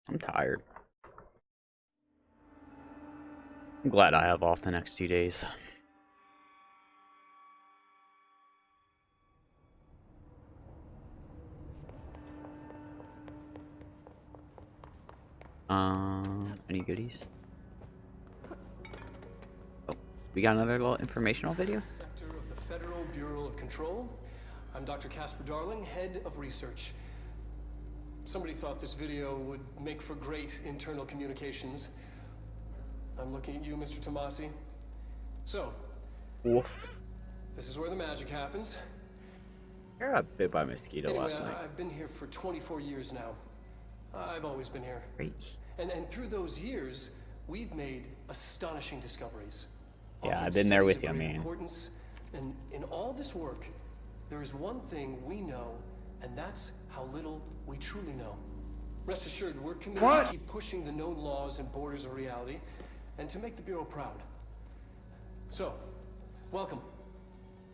I'm tired. I'm glad I have off the next 2 days. Any goodies? Oh, we got another little informational video? Sector of the Federal Bureau of Control. I'm Dr. Casper Darling, head of research. Somebody thought this video would make for great internal communications. I'm looking at you, Mr. Tomasi. So, Woof. this is where the magic happens. I got bit by a mosquito Anyway, last night. I've been here for 24 years now. I've always been here. Great. And through those years, we've made astonishing discoveries. Yeah, Authored I've been there studies with of you, great man. importance. And in all this work, there is one thing we know, and that's how little we truly know. Rest assured, we're committed to keep pushing the known laws and borders of reality, and to make the Bureau proud. So, welcome.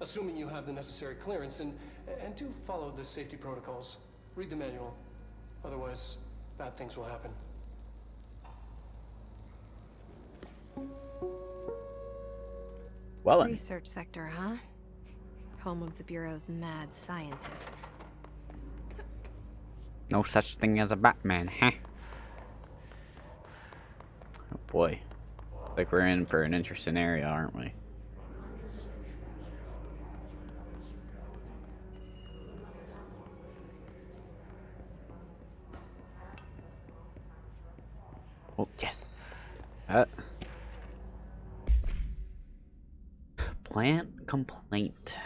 Assuming you have the necessary clearance, and do follow the safety protocols. Read the manual. Otherwise, bad things will happen. Well, then. Research sector, huh? Home of the Bureau's mad scientists. No such thing as a Batman, huh? Oh boy. Like we're in for an interesting area, aren't we? Oh, yes. Plant complaint.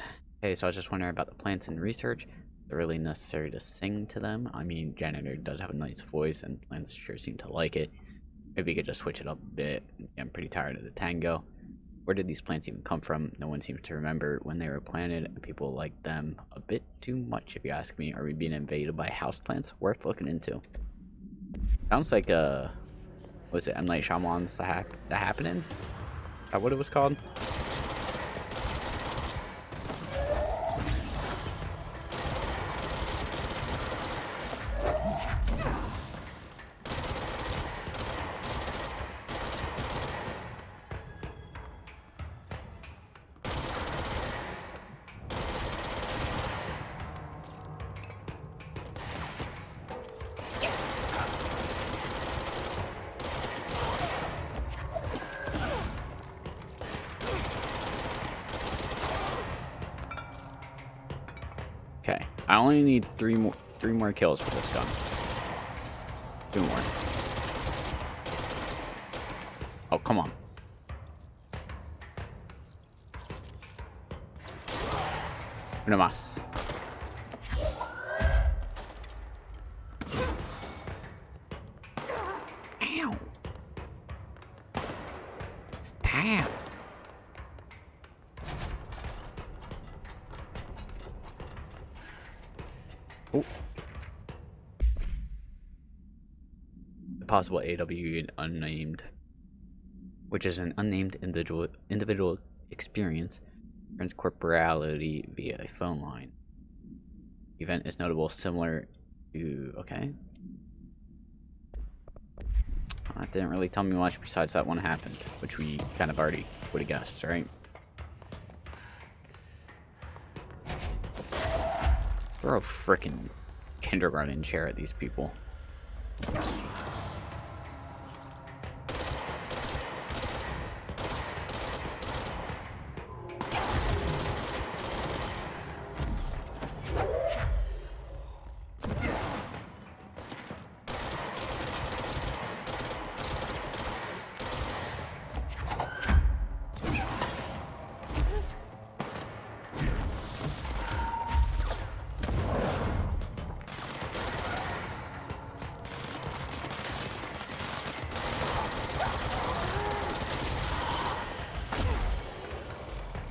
Okay, so I was just wondering about the plants in research. Is it really necessary to sing to them? I mean, Janitor does have a nice voice, and plants sure seem to like it. Maybe you could just switch it up a bit. I'm pretty tired of the tango. Where did these plants even come from? No one seems to remember when they were planted, and people like them a bit too much, if you ask me. Are we being invaded by houseplants? Worth looking into. Sounds like was it M. Night Shyamalan's The Happening? Is that what it was called? Okay, I only need three more kills for this gun. 2 more. Oh, come on. Una más. Ow. Stab. Oh. The possible AW unnamed, which is an unnamed individual experience, turns corporality via a phone line. The event is notable, similar to okay. That didn't really tell me much besides that one happened, which we kind of already would have guessed, right? Throw a frickin' kindergarten chair at these people.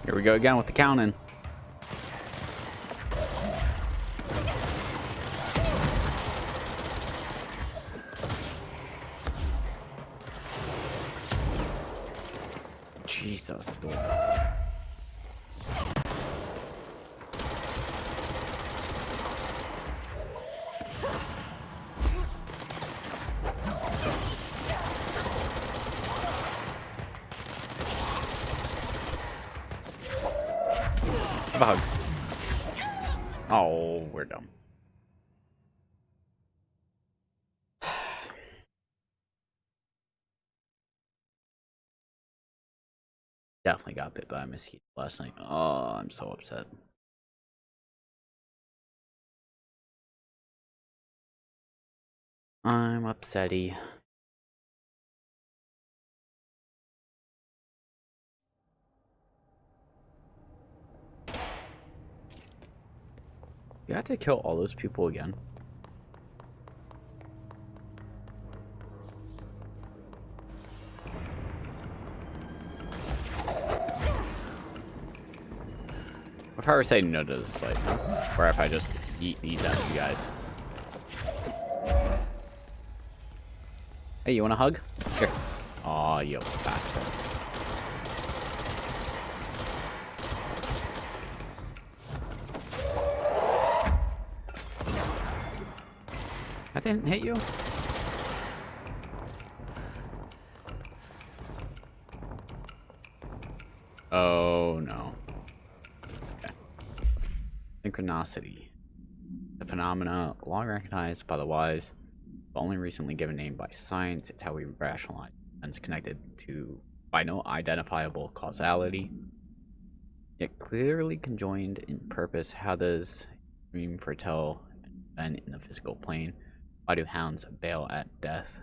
Here we go again with the counting. Jesus, dude. Give a hug. Oh, we're dumb. Definitely got bit by a mosquito last night. Oh, I'm so upset. I'm upsetty. You have to kill all those people again. If I were saying no to this fight, or if I just eat these out of you guys. Hey, you want a hug? Here. Aw, you bastard. That didn't hit you? Oh, no. Okay. Synchronicity. The phenomena long recognized by the wise, but only recently given name by science. It's how we rationalize events connected to by no identifiable causality, yet clearly conjoined in purpose. How does dream foretell an event in the physical plane? Why do hounds bail at death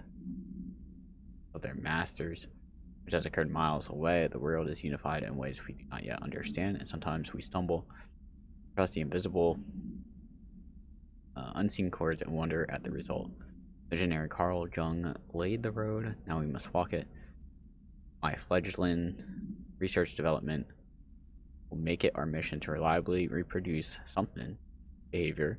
of their masters, which has occurred miles away? The world is unified in ways we do not yet understand, and sometimes we stumble across the invisible, unseen chords and wonder at the result. Visionary Carl Jung laid the road, now we must walk it. My fledgling research development will make it our mission to reliably reproduce something behavior.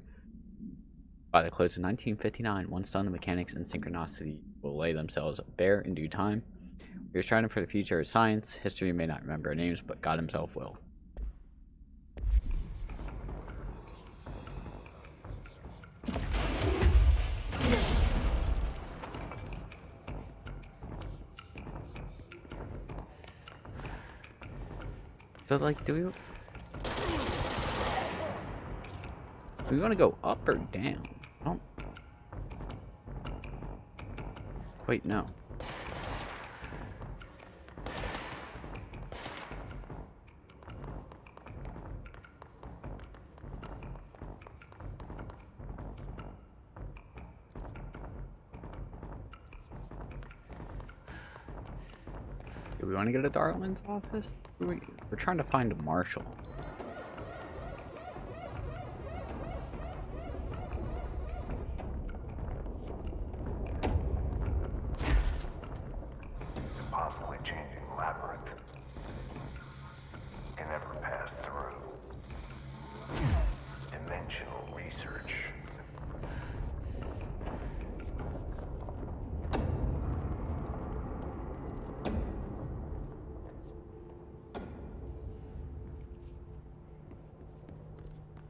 By the close of 1959, once done, the mechanics and synchronicity will lay themselves bare in due time. We are striving for the future of science. History may not remember our names, but God himself will. So, like, do we want to go up or down? I don't quite know. Do we want to go to Darwin's office? We're trying to find a Marshall. Constantly changing labyrinth. Can never pass through. Dimensional research.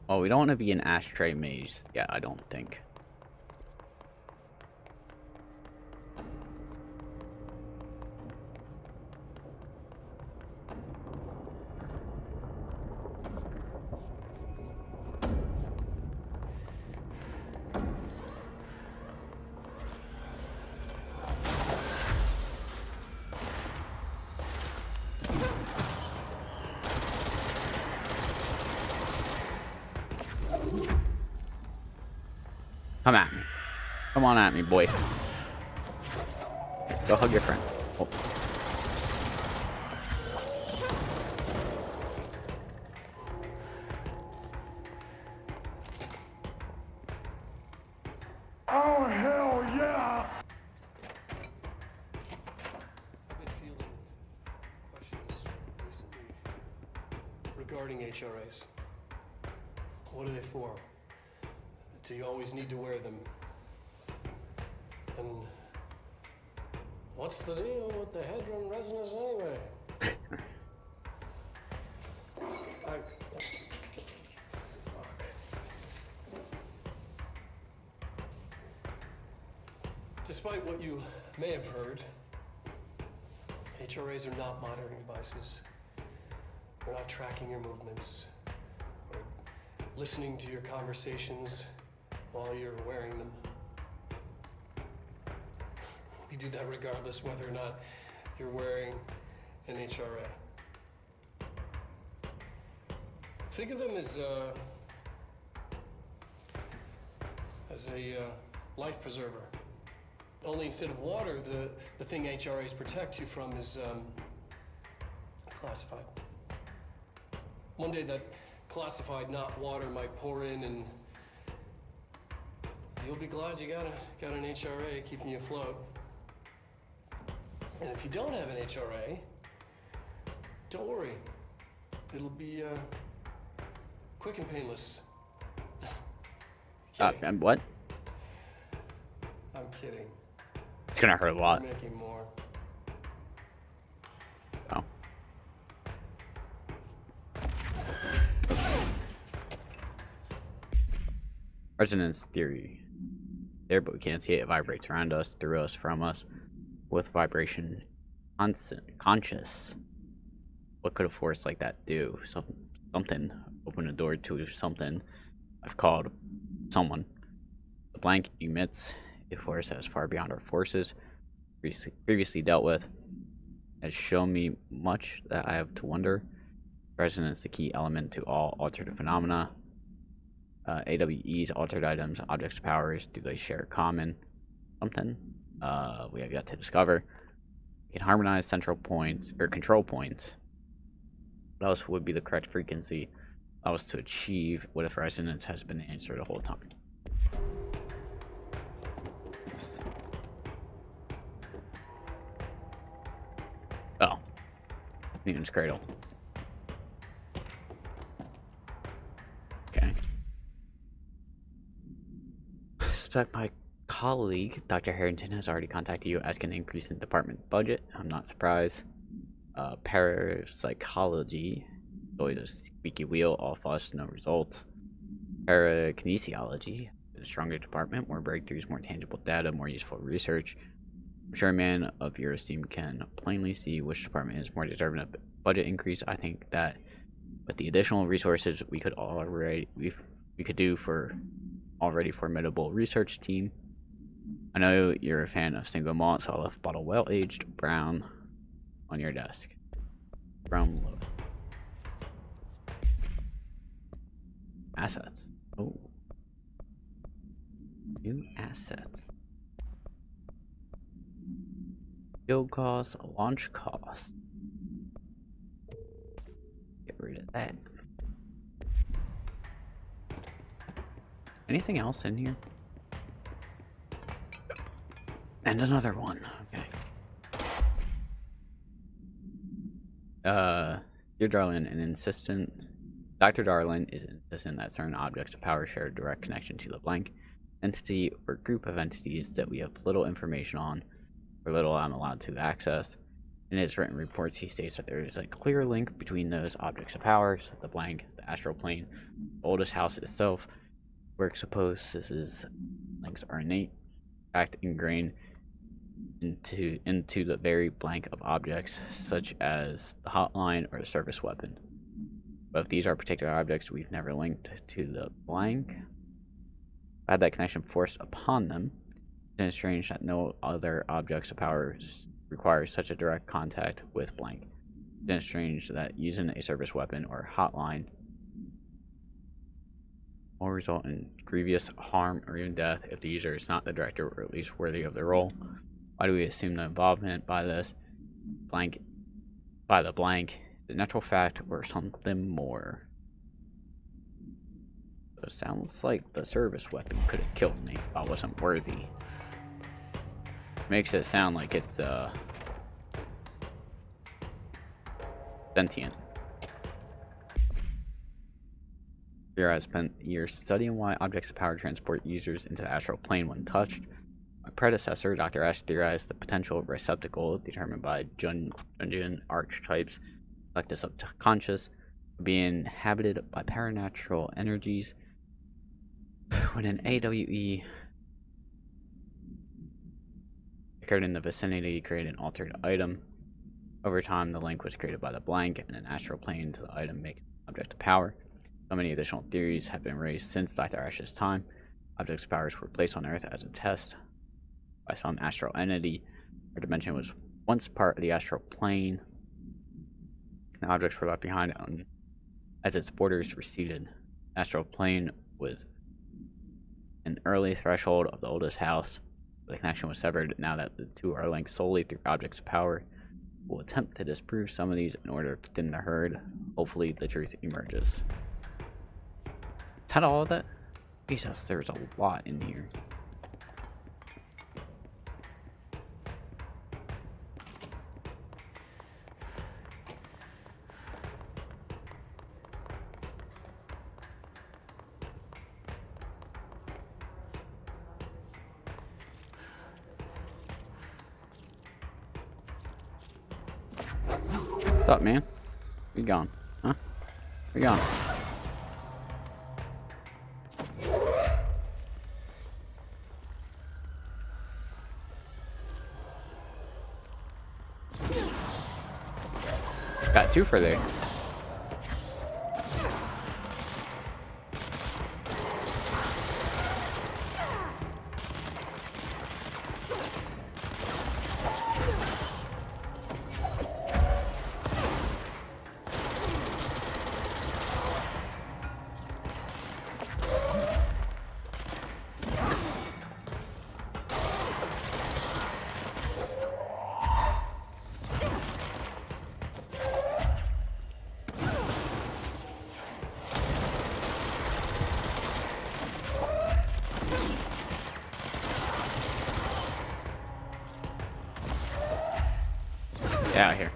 Oh, we don't want to be an ashtray maze. Yeah, I don't think. Come at me. Come on at me, boy. Go hug your friend. Oh. Oh, hell yeah! I've been fielding questions recently regarding HRAs. What are they for? Do you always need to wear them? And what's the deal with the Hedron resonance anyway? Fuck. Despite what you may have heard, HRAs are not monitoring devices. They're not tracking your movements. listening to your conversations while you're wearing them. We do that regardless whether or not you're wearing an HRA. Think of them as a life preserver. Only instead of water, the thing HRAs protect you from is classified. One day that classified, not water, might pour in, and you'll be glad you got an HRA keeping you afloat. And if you don't have an HRA, don't worry. It'll be quick and painless. And what? I'm kidding. It's gonna hurt a lot. You're making more. Oh. Resonance theory. There, but we can't see it. It vibrates around us, through us, from us. With vibration conscious. What could a force like that do? Something. Open a door to something. I've called someone. The blank emits a force that is far beyond our forces previously dealt with. Has shown me much that I have to wonder. Resonance is the key element to all altered phenomena. AWEs, altered items, objects of powers, do they share common something? We have yet to discover. We can harmonize central points or control points. What else would be the correct frequency allow us to achieve? What if resonance has been the answer the whole time? Yes. Oh, Newton's cradle. Okay. I suspect my colleague, Dr. Harrington, has already contacted you asking an increase in department budget. I'm not surprised. Parapsychology, always a squeaky wheel, all fuss, no results. Parakinesiology, a stronger department, more breakthroughs, more tangible data, more useful research. I'm sure a man of your esteem can plainly see which department is more deserving of budget increase. I think that with the additional resources we could do for already formidable research team. I know you're a fan of single malt, so I left bottle well-aged brown on your desk. Brown low. Assets. Oh. New assets. Build cost, launch cost. Get rid of that. Anything else in here? And another one. Okay. Dear Darlin, Dr. Darlin is insistent that certain objects of power share a direct connection to the blank entity or group of entities that we have little information on, or little I'm allowed to access. In his written reports, he states that there is a clear link between those objects of powers, the blank, the astral plane, the oldest house itself. Work supposes links are innate, in fact ingrained into the very blank of objects, such as the hotline or the service weapon. But if these are particular objects we've never linked to the blank, had that connection forced upon them, then it's strange that no other objects of power requires such a direct contact with blank. Then it's strange that using a service weapon or hotline will result in grievous harm or even death if the user is not the director or at least worthy of the role. Why do we assume the involvement by the blank, the natural fact or something more? So it sounds like the service weapon could have killed me if I wasn't worthy. Makes it sound like it's sentient. Here I spent years studying why objects of power transport users into the astral plane when touched. My predecessor, Dr. Ash, theorized the potential receptacle determined by Jungian archetypes, like the subconscious, being inhabited by paranatural energies. When an AWE occurred in the vicinity, created an altered item. Over time, the link was created by the blank and an astral plane to the item making object of power. So many additional theories have been raised since Dr. Ash's time. Objects of powers were placed on Earth as a test by some astral entity. Our dimension was once part of the astral plane. The objects were left behind as its borders receded. The astral plane was an early threshold of the oldest house. The connection was severed. Now that the two are linked solely through objects of power, we'll attempt to disprove some of these in order to thin the herd. Hopefully the truth emerges. Is that all of that? Jesus, there's a lot in here. What's up, man? Where you gone? Huh? Where you gone? Got two for there. Get out of here.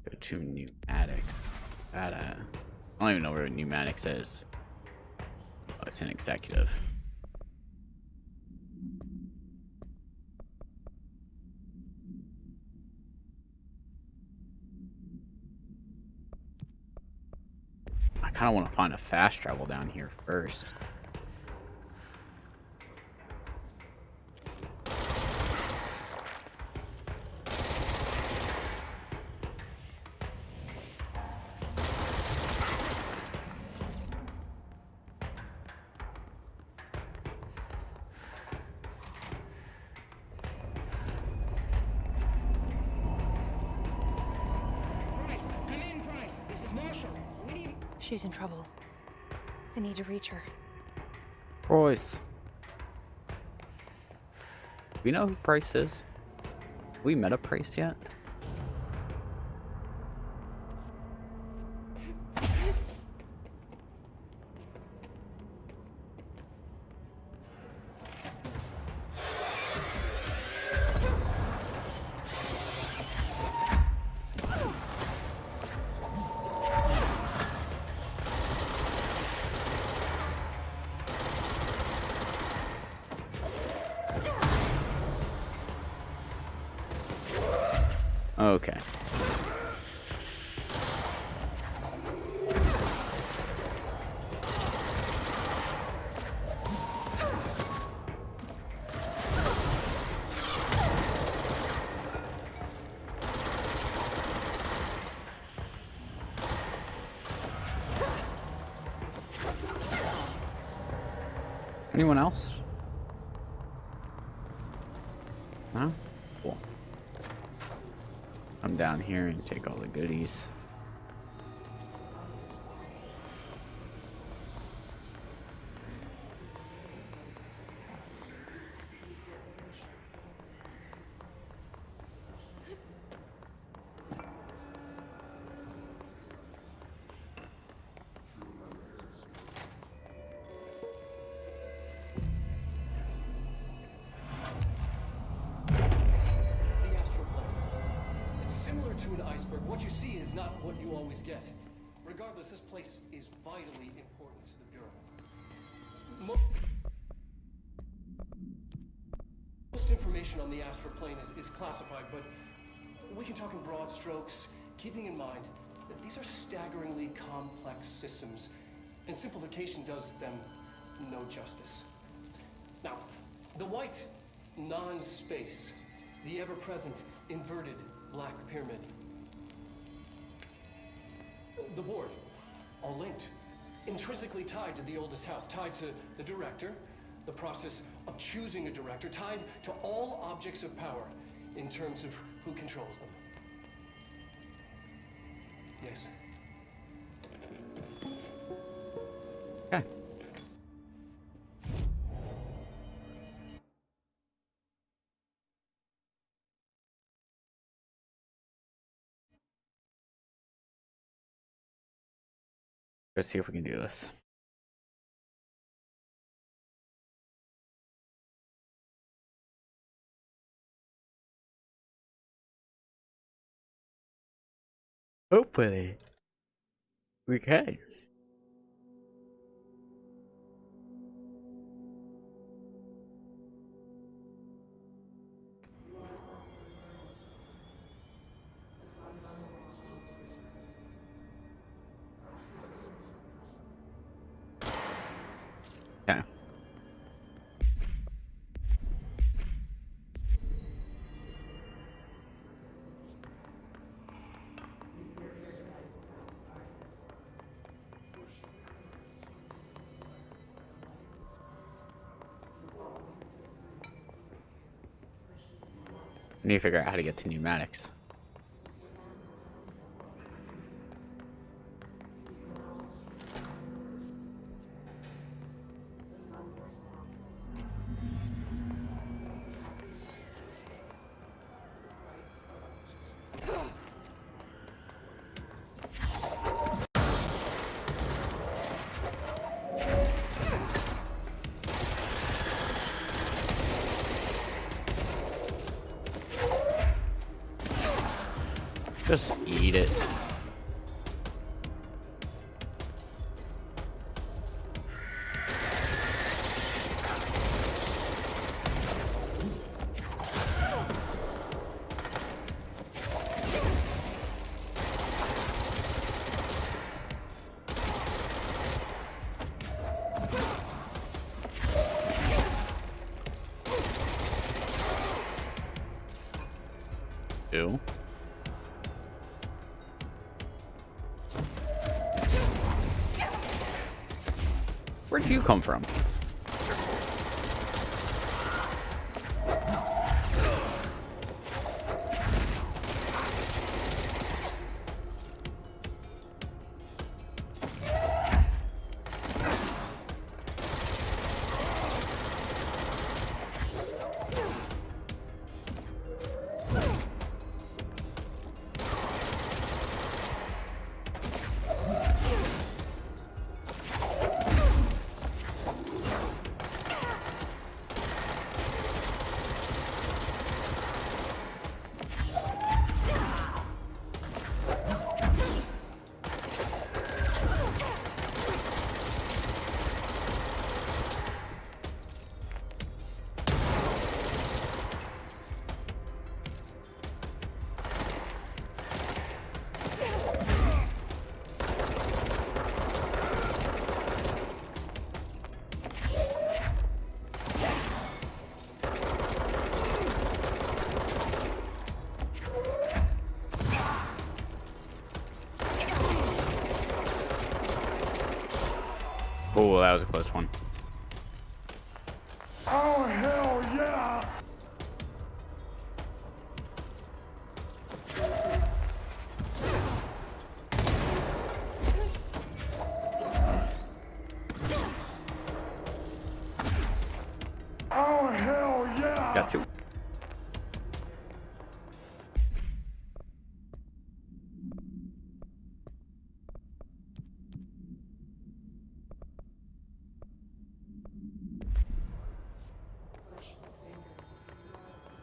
Go to pneumatics. That, I don't even know where pneumatics is. Oh, it's an executive. I kind of want to find a fast travel down here first. She's in trouble. I need to reach her. Price. We know who Price is. We met a Price yet? Okay. Anyone else? No? Cool. Come down here and take all the goodies. What you see is not what you always get. Regardless, this place is vitally important to the Bureau. Most information on the astral plane is classified, but we can talk in broad strokes, keeping in mind that these are staggeringly complex systems, and simplification does them no justice. Now, the white non-space, the ever-present inverted black pyramid, the board, all linked, intrinsically tied to the oldest house, tied to the director, the process of choosing a director, tied to all objects of power in terms of who controls them. Yes. Okay. Let's see if we can do this. Hopefully, we can. Okay. I need to figure out how to get to pneumatics. Just eat it. Ew. Where'd you come from? Oh, that was a close one. Oh, hell yeah! Oh, hell yeah! Got two.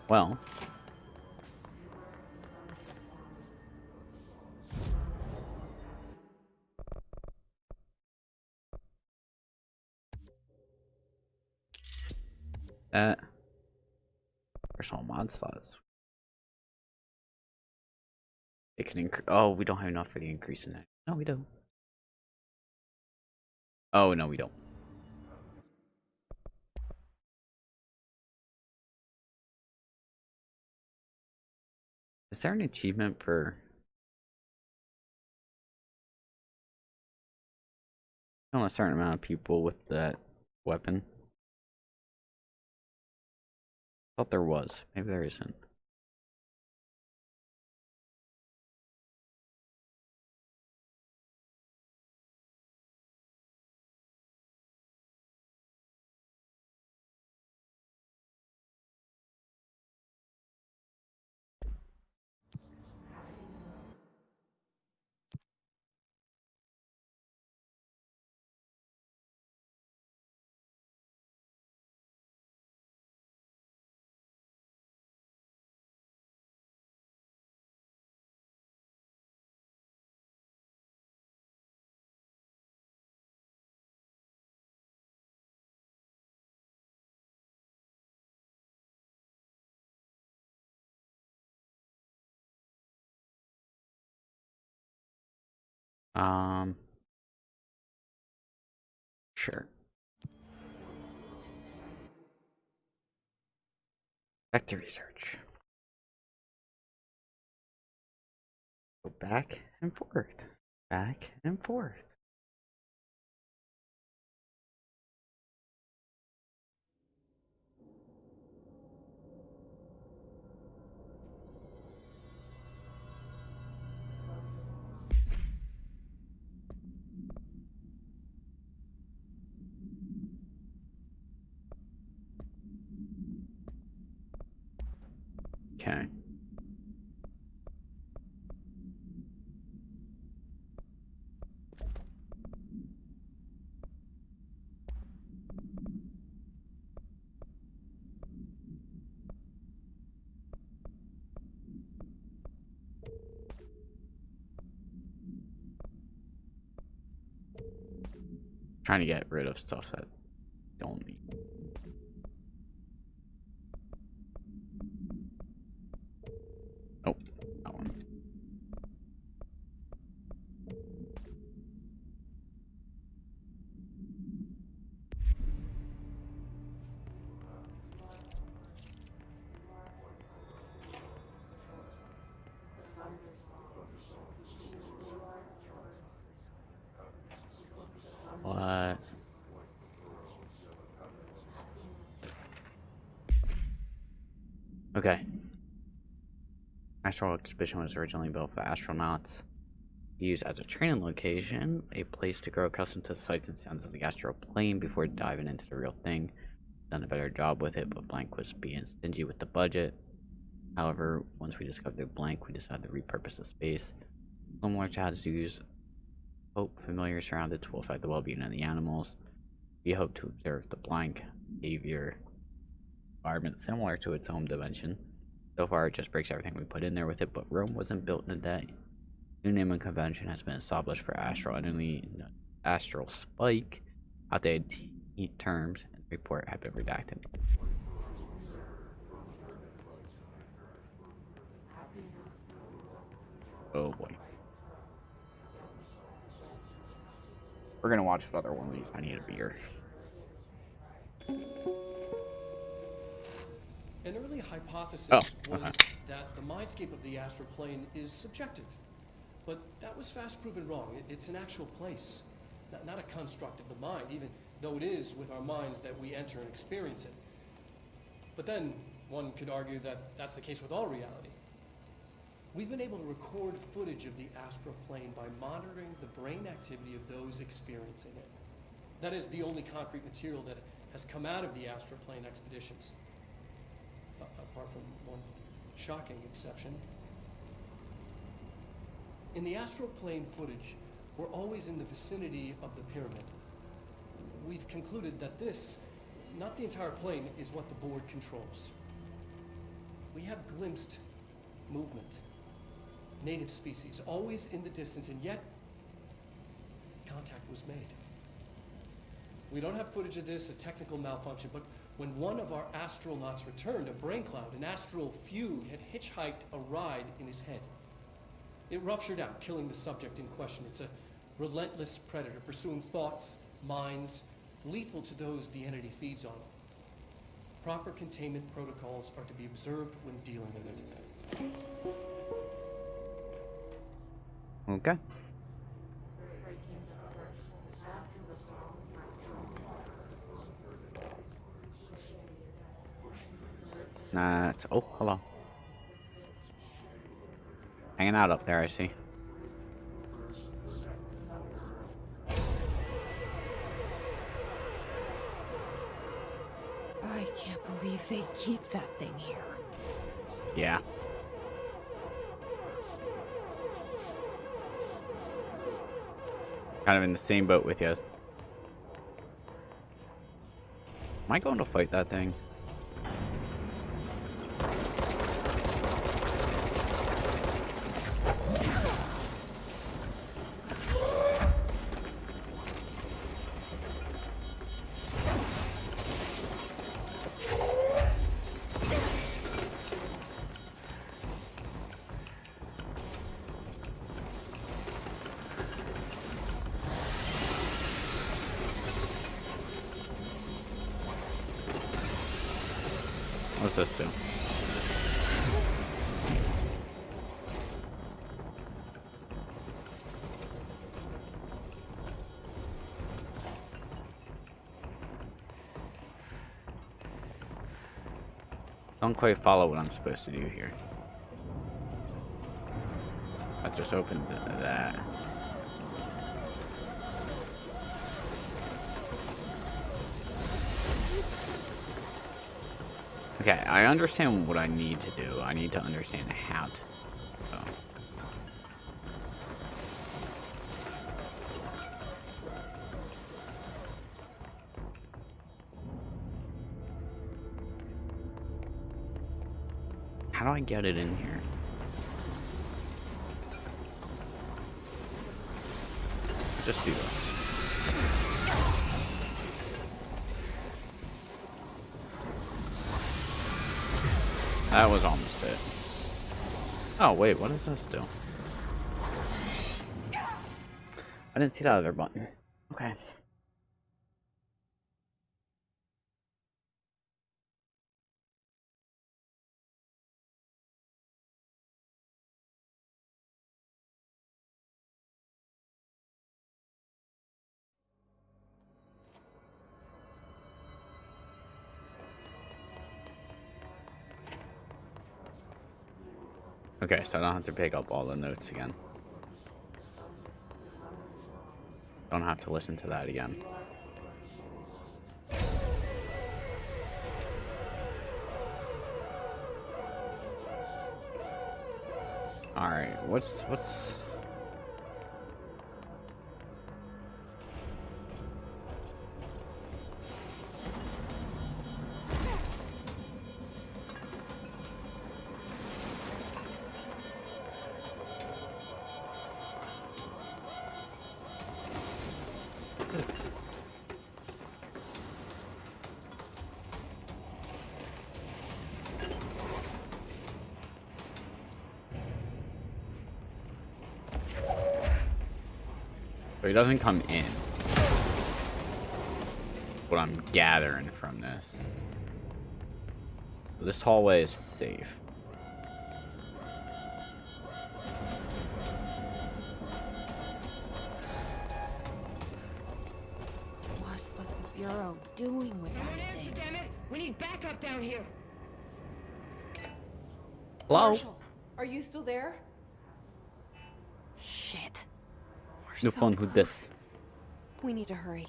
Well. That personal mod slots. It can increase. Oh, we don't have enough for the increase in it. No, we don't. Oh no, we don't. Is there an achievement for killing a certain amount of people with that weapon? Thought there was. Maybe there isn't. Sure. Back to research. Go back and forth. Back and forth. Okay. Trying to get rid of stuff that don't need. Oh, that one. What? Okay. Astral Exhibition was originally built for the astronauts. Used as a training location, a place to grow accustomed to the sights and sounds of the astral plane before diving into the real thing. Done a better job with it, but Blank was being stingy with the budget. However, once we discovered Blank, we decided to repurpose the space. Similar to how zoos hope familiar surrounded to affect the well-being of the animals, we hope to observe the Blank behavior environment similar to its home dimension. So far, it just breaks everything we put in there with it, but Rome wasn't built in a day. New naming convention has been established for Astral Enemy, Astral Spike. Outdated terms and report have been redacted. Oh boy. We're gonna watch another one of these. I need a beer. An early hypothesis Oh, was okay. that the mindscape of the astral plane is subjective. But that was fast proven wrong. It's an actual place, not a construct of the mind, even though it is with our minds that we enter and experience it. But then one could argue that that's the case with all reality. We've been able to record footage of the astral plane by monitoring the brain activity of those experiencing it. That is the only concrete material that has come out of the astral plane expeditions. Apart from one shocking exception. In the astral plane footage, we're always in the vicinity of the pyramid. We've concluded that this, not the entire plane, is what the board controls. We have glimpsed movement, native species, always in the distance, and yet contact was made. We don't have footage of this, a technical malfunction, but When one of our astronauts returned, a brain cloud, an astral fugue, had hitchhiked a ride in his head. It ruptured out, killing the subject in question. It's a relentless predator, pursuing thoughts, minds, lethal to those the entity feeds on. Proper containment protocols are to be observed when dealing with it. Okay. That's... Oh, hello. Hanging out up there, I see. I can't believe they keep that thing here. Yeah. Kind of in the same boat with you. Am I going to fight that thing? What's this do? Don't quite follow what I'm supposed to do here. I just opened that. Okay, I understand what I need to do. I need to understand how to. So. How do I get it in here? Just do this. That was almost it. Oh, wait, what does this do? I didn't see that other button. Okay. Okay, so I don't have to pick up all the notes again. Don't have to listen to that again. Alright, what's... So he doesn't come in. What I'm gathering from this. This hallway is safe. What was the Bureau doing with that thing? Damn it! We need backup down here. Hello? Marshall, are you still there? Shit. We're No so fun with this. close. We need to hurry.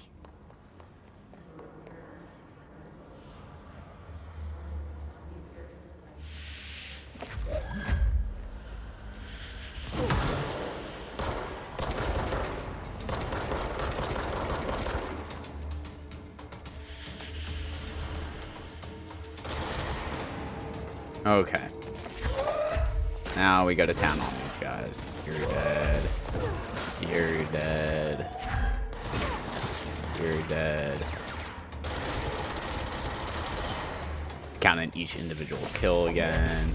Okay. Now we go to town on these guys. You're dead. You're dead. You're dead. counting each individual kill again.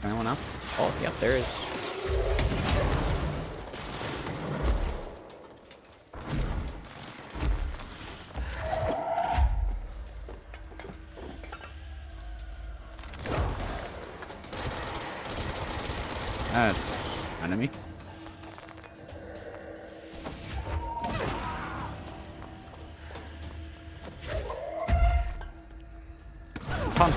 Anyone else? Oh, yep, there is. That's enemy. Come.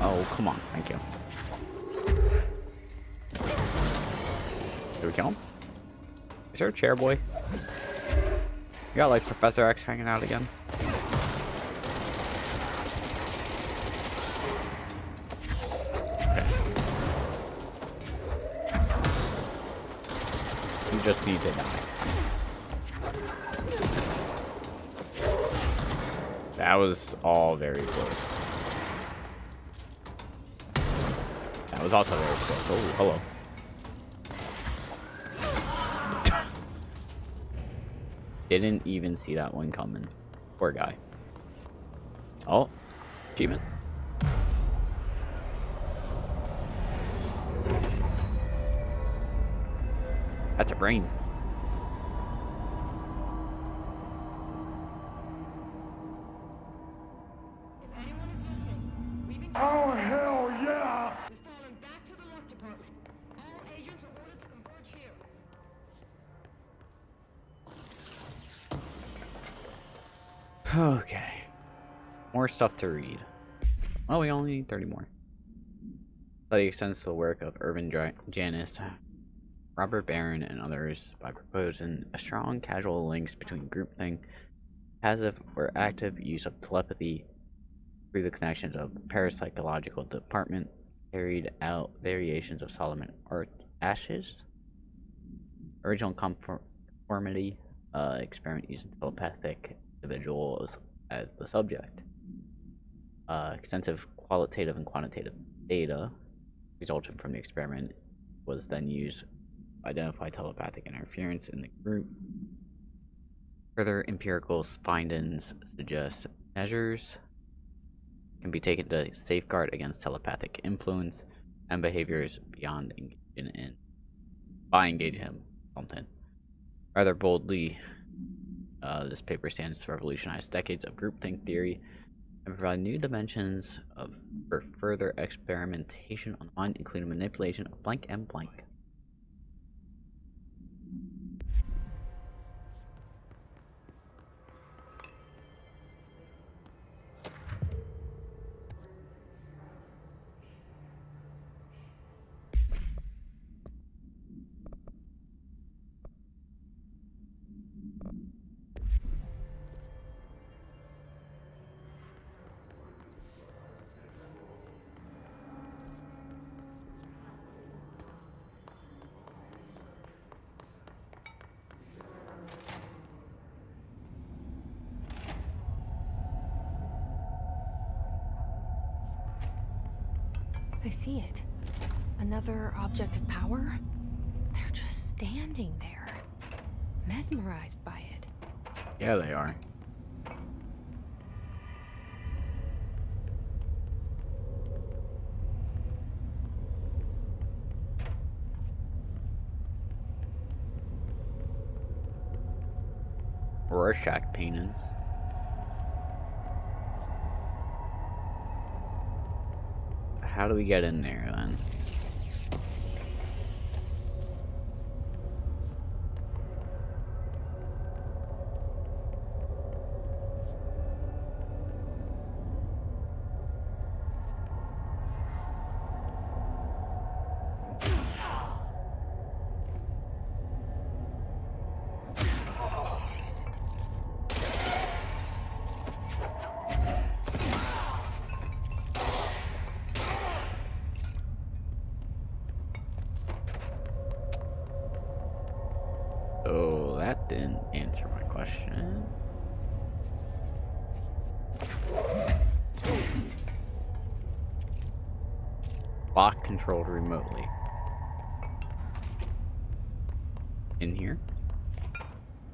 Oh, come on. Thank you. Did we kill him? Is there a chair boy? You got like Professor X hanging out again? Okay. You just need to die. That was all very close. That was also very close. Oh, hello. Didn't even see that one coming. Poor guy. Oh, achievement. That's a brain. If anyone is listening, we've been Oh, hell yeah! We've fallen back to the work department. All agents are ordered to converge here. Okay. More stuff to read. Oh, we only need 30 more. Study extends to the work of Irvin Janis, Robert Barron, and others by proposing a strong causal links between groupthink, passive or active use of telepathy through the connections of parapsychological department, carried out variations of Solomon Ashes, original conformity experiment using telepathic individuals as the subject. Extensive qualitative and quantitative data resulting from the experiment was then used to identify telepathic interference in the group. Further empirical findings suggest measures can be taken to safeguard against telepathic influence and behaviors beyond engaging in something. Rather boldly, this paper stands to revolutionize decades of groupthink theory and provide new dimensions for further experimentation on the mind, including manipulation of blank and blank. I see it. Another object of power? They're just standing there, mesmerized by it. Yeah, they are. Rorschach paintings. How do we get in there then? Oh, that didn't answer my question. Lock controlled remotely. In here?